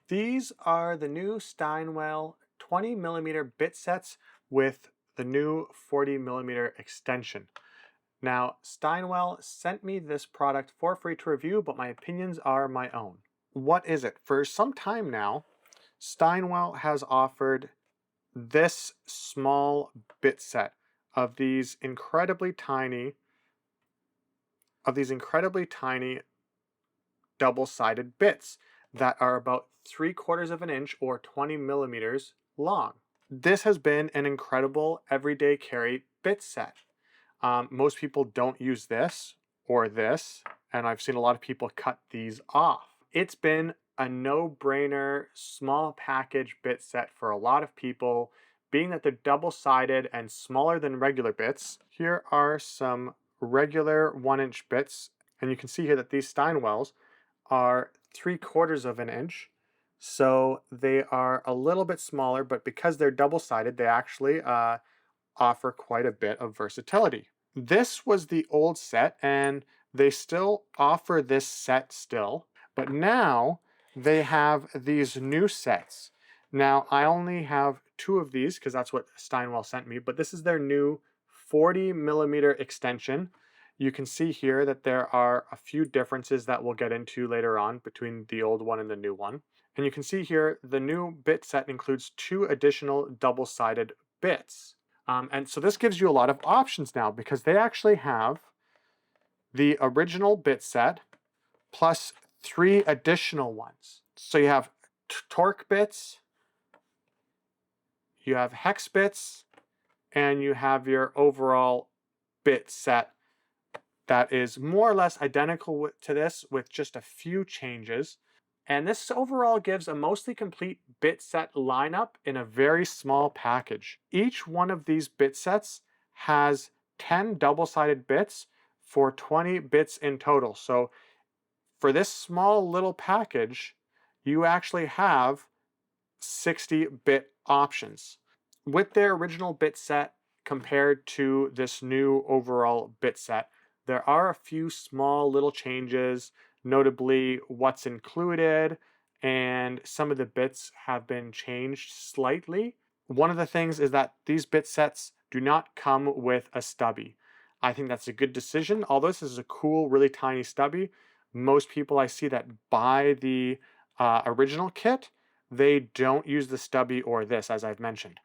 These are the new Steinwhale 20mm bit sets with the new 40mm extension. Now, Steinwhale sent me this product for free to review, but my opinions are my own. What is it? For some time now, Steinwhale has offered this small bit set of these incredibly tiny double-sided bits that are about 3/4 of an inch or 20mm long. This has been an incredible everyday carry bit set. Most people don't use this or this, and I've seen a lot of people cut these off. It's been a no-brainer small package bit set for a lot of people, being that they're double-sided and smaller than regular bits. Here are some regular 1-inch bits, and you can see here that these Steinwells are 3/4 of an inch. So they are a little bit smaller, but because they're double-sided, they actually offer quite a bit of versatility. This was the old set, and they still offer this set still, but now they have these new sets. Now, I only have 2 of these because that's what Steinwell sent me, but this is their new 40mm extension. You can see here that there are a few differences that we'll get into later on between the old one and the new one. And you can see here the new bit set includes 2 additional double-sided bits. And so this gives you a lot of options now because they actually have the original bit set plus 3 additional ones. So you have torque bits, you have hex bits, and you have your overall bit set that is more or less identical to this with just a few changes. And this overall gives a mostly complete bit set lineup in a very small package. Each one of these bit sets has 10 double-sided bits for 20 bits in total. So for this small little package, you actually have 60-bit options. With their original bit set compared to this new overall bit set, there are a few small little changes, notably what's included, and some of the bits have been changed slightly. One of the things is that these bit sets do not come with a stubby. I think that's a good decision. Although this is a cool, really tiny stubby, most people I see that buy the original kit, they don't use the stubby or this, as I've mentioned.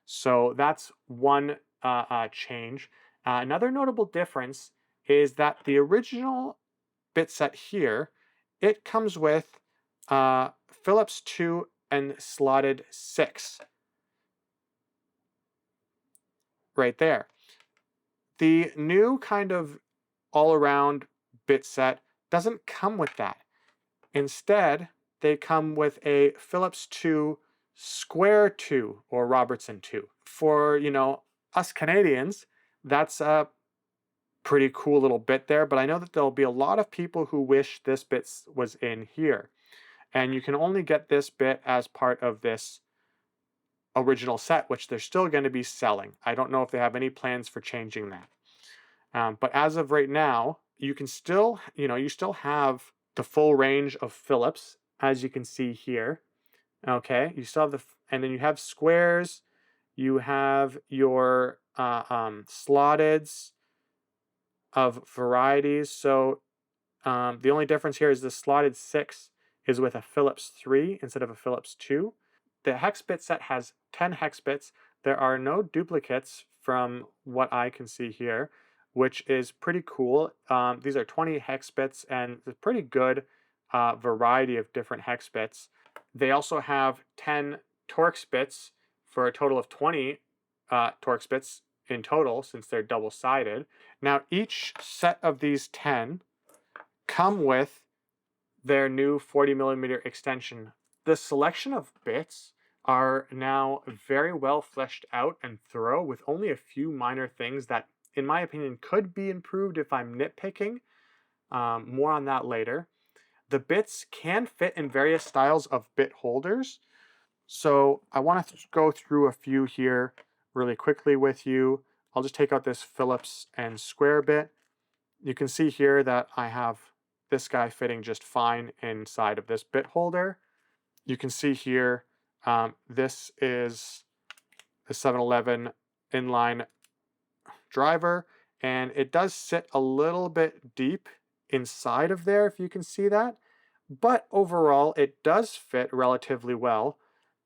So that's one change. Another notable difference is that the original bit set here, it comes with Phillips 2 and slotted 6 right there. The new kind of all-around bit set doesn't come with that. Instead, they come with a Phillips 2 square 2 or Robertson 2. For, us Canadians, that's a pretty cool little bit there, but I know that there'll be a lot of people who wish this bit was in here. And you can only get this bit as part of this original set, which they're still going to be selling. I don't know if they have any plans for changing that. But as of right now, you can still, you still have the full range of Phillips, as you can see here. Okay, you still have and then you have squares, you have your slotteds of varieties. So the only difference here is the slotted 6 is with a Phillips 3 instead of a Phillips 2. The hex bit set has 10 hex bits. There are no duplicates from what I can see here, which is pretty cool. These are 20 hex bits, and it's a pretty good variety of different hex bits. They also have 10 Torx bits for a total of 20 Torx bits in total, since they're double-sided. Now, each set of these 10 come with their new 40mm extension. The selection of bits are now very well fleshed out and thorough, with only a few minor things that, in my opinion, could be improved if I'm nitpicking. More on that later. The bits can fit in various styles of bit holders. So I want to go through a few here really quickly with you. I'll just take out this Phillips and square bit. You can see here that I have this guy fitting just fine inside of this bit holder. You can see here, this is the 711 inline driver, and it does sit a little bit deep inside of there, if you can see that. But overall, it does fit relatively well,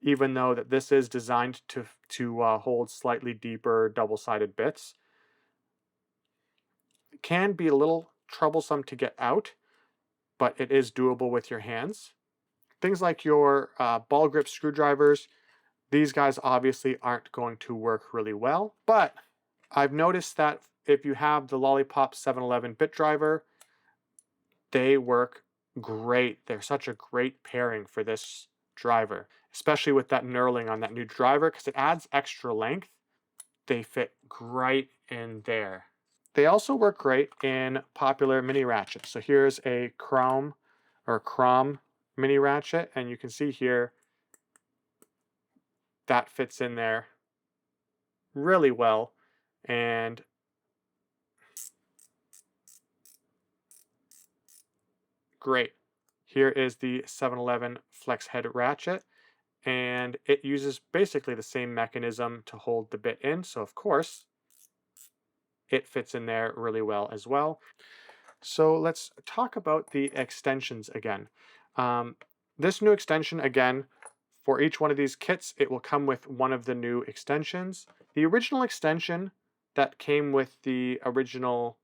even though that this is designed to hold slightly deeper double-sided bits. It can be a little troublesome to get out, but it is doable with your hands. Things like your ball grip screwdrivers, these guys obviously aren't going to work really well, but I've noticed that if you have the Lollipop 711 bit driver, they work great. They're such a great pairing for this driver, especially with that knurling on that new driver because it adds extra length. They fit great in there. They also work great in popular mini ratchets. So here's a chrome mini ratchet, and you can see here that fits in there really well. And great. Here is the 711 flex head ratchet, and it uses basically the same mechanism to hold the bit in. So of course, it fits in there really well as well. So let's talk about the extensions again. This new extension, again, for each one of these kits, it will come with one of the new extensions. The original extension that came with the original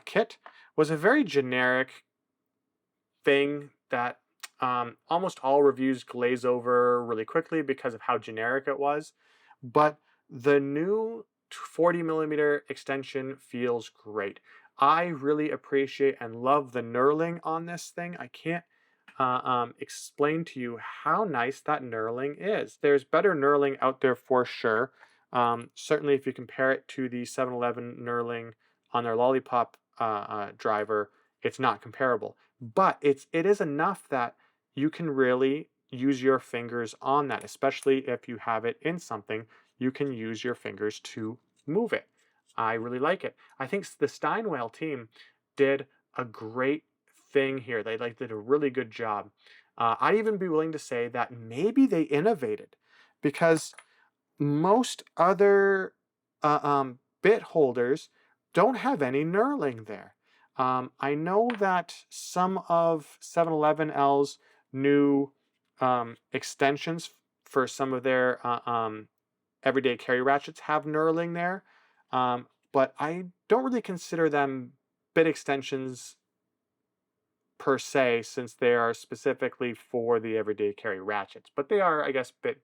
kit was a very generic thing that almost all reviews glaze over really quickly because of how generic it was. But the new 40mm extension feels great. I really appreciate and love the knurling on this thing. I can't explain to you how nice that knurling is. There's better knurling out there for sure. Certainly if you compare it to the 711 knurling on their Lollipop driver, it's not comparable. But it is enough that you can really use your fingers on that, especially if you have it in something, you can use your fingers to move it. I really like it. I think the Steinwhale team did a great thing here. They did a really good job. I'd even be willing to say that maybe they innovated because most other bit holders don't have any knurling there. I know that some of 711L's new extensions for some of their everyday carry ratchets have knurling there, but I don't really consider them bit extensions per se, since they are specifically for the everyday carry ratchets. But they are, I guess, bit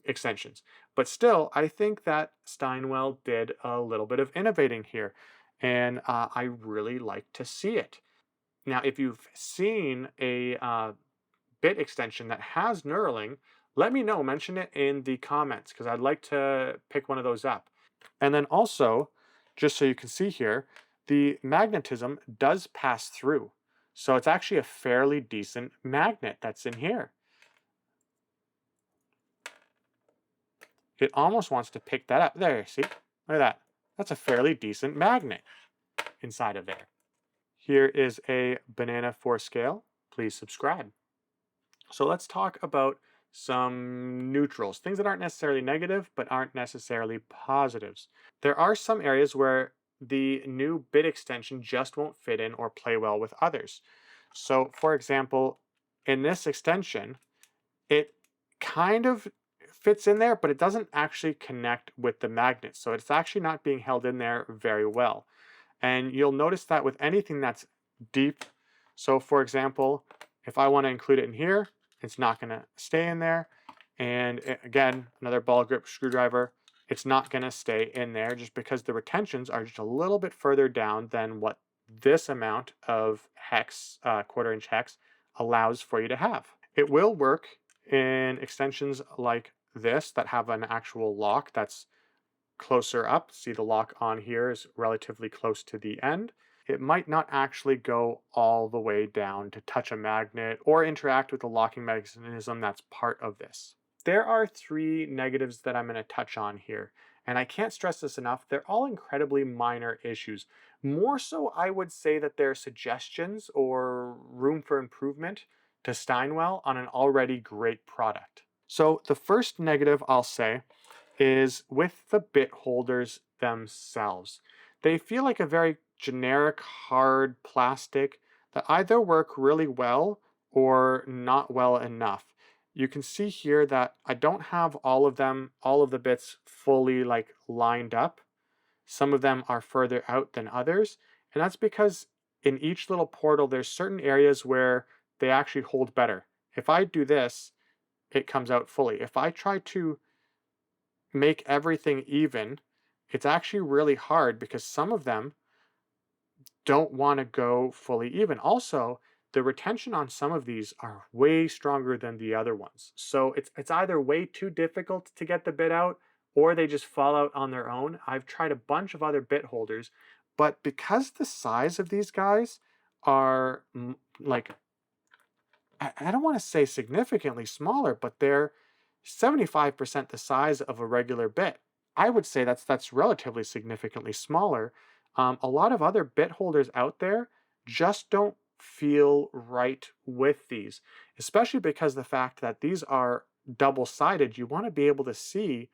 extensions. But still, I think that Steinwhale did a little bit of innovating here, and I really like to see it. Now, if you've seen a bit extension that has knurling, let me know. Mention it in the comments because I'd like to pick one of those up. And then also, just so you can see here, the magnetism does pass through. So it's actually a fairly decent magnet that's in here. It almost wants to pick that up. There, see? Look at that. That's a fairly decent magnet inside of there. Here is a banana for scale. Please subscribe. So let's talk about some neutrals, things that aren't necessarily negative, but aren't necessarily positives. There are some areas where the new bit extension just won't fit in or play well with others. So for example, in this extension, it kind of fits in there, but it doesn't actually connect with the magnet. So it's actually not being held in there very well. And you'll notice that with anything that's deep. So for example, if I want to include it in here, it's not going to stay in there. And again, another ball grip screwdriver, it's not going to stay in there just because the retentions are just a little bit further down than what this amount of hex, quarter-inch hex, allows for you to have. It will work in extensions like this that have an actual lock that's closer up. See, the lock on here is relatively close to the end. It might not actually go all the way down to touch a magnet or interact with the locking mechanism that's part of this. There are 3 negatives that I'm going to touch on here, and I can't stress this enough. They're all incredibly minor issues. More so, I would say that they're suggestions or room for improvement to Steinwhale on an already great product. So the first negative I'll say is with the bit holders themselves. They feel like a very generic, hard plastic that either work really well or not well enough. You can see here that I don't have all of the bits fully like lined up. Some of them are further out than others, and that's because in each little portal, there's certain areas where they actually hold better. If I do this, it comes out fully. If I try to make everything even, it's actually really hard because some of them don't want to go fully even. Also, the retention on some of these are way stronger than the other ones. So it's either way too difficult to get the bit out or they just fall out on their own. I've tried a bunch of other bit holders, but because the size of these guys are like I don't want to say significantly smaller, but they're 75% the size of a regular bit. I would say that's relatively significantly smaller. A lot of other bit holders out there just don't feel right with these, especially because the fact that these are double-sided. You want to be able to see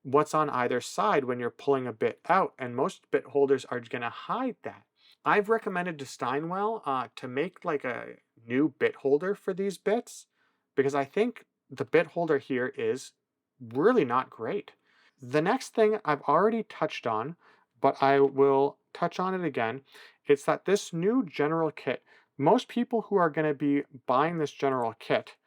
what's on either side when you're pulling a bit out, and most bit holders are going to hide that. I've recommended to Steinwell to make like a new bit holder for these bits because I think the bit holder here is really not great. The next thing I've already touched on, but I will touch on it again, it's that this new general kit, most people who are going to be buying this general kit,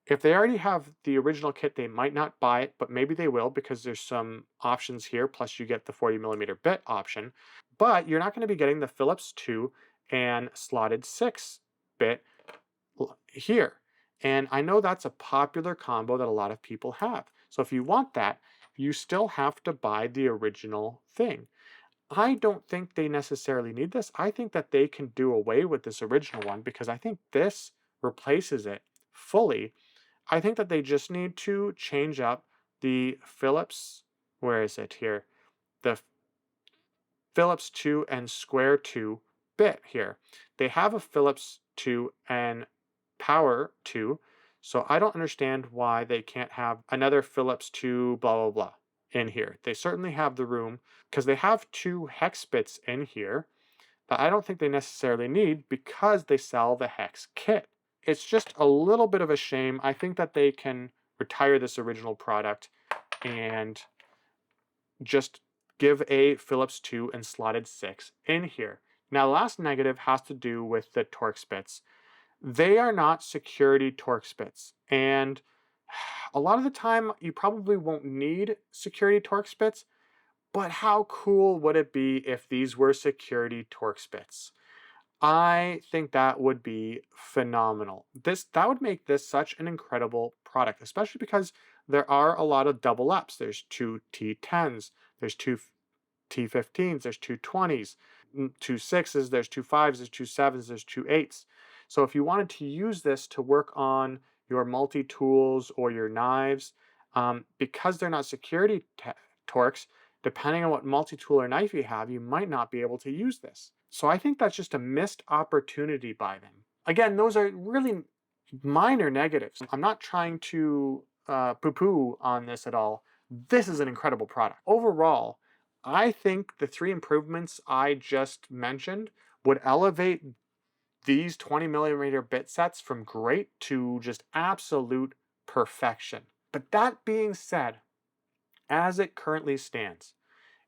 if they already have the original kit, they might not buy it, but maybe they will because there's some options here, plus you get the 40mm bit option. But you're not going to be getting the Phillips 2 and slotted 6 bit here. And I know that's a popular combo that a lot of people have. So if you want that, you still have to buy the original thing. I don't think they necessarily need this. I think that they can do away with this original one because I think this replaces it fully. I think that they just need to change up the Phillips, where is it here? The Phillips 2 and square 2 bit here. They have a Phillips 2 and power 2, so I don't understand why they can't have another Phillips 2 blah blah blah in here. They certainly have the room because they have two hex bits in here that I don't think they necessarily need because they sell the hex kit. It's just a little bit of a shame. I think that they can retire this original product and just give a Phillips 2 and slotted 6 in here. Now, the last negative has to do with the Torx bits. They are not security Torx bits, and a lot of the time you probably won't need security Torx bits, but how cool would it be if these were security Torx bits? I think that would be phenomenal. That would make this such an incredible product, especially because there are a lot of double ups. There's two T10s, there's two T15s, there's two 20s, two 6s, there's two 5s, there's two 7s, there's two 8s. So if you wanted to use this to work on your multi-tools or your knives, because they're not security Torx, depending on what multi-tool or knife you have, you might not be able to use this. So I think that's just a missed opportunity by them. Again, those are really minor negatives. I'm not trying to poo-poo on this at all. This is an incredible product. Overall, I think the three improvements I just mentioned would elevate these 20mm bit sets from great to just absolute perfection. But that being said, as it currently stands,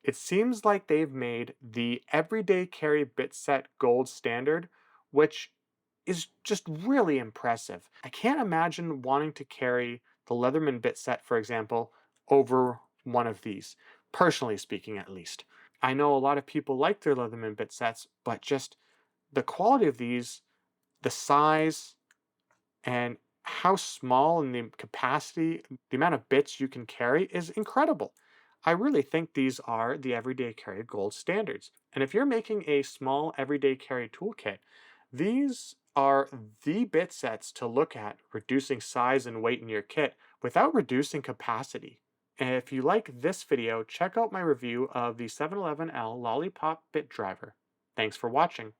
it seems like they've made the everyday carry bit set gold standard, which is just really impressive. I can't imagine wanting to carry the Leatherman bit set, for example, over one of these, personally speaking at least. I know a lot of people like their Leatherman bit sets, but just the quality of these, the size, and how small and the capacity, the amount of bits you can carry is incredible. I really think these are the everyday carry gold standards. And if you're making a small everyday carry toolkit, these are the bit sets to look at reducing size and weight in your kit without reducing capacity. And if you like this video, check out my review of the 711L Lollipop bit driver. Thanks for watching.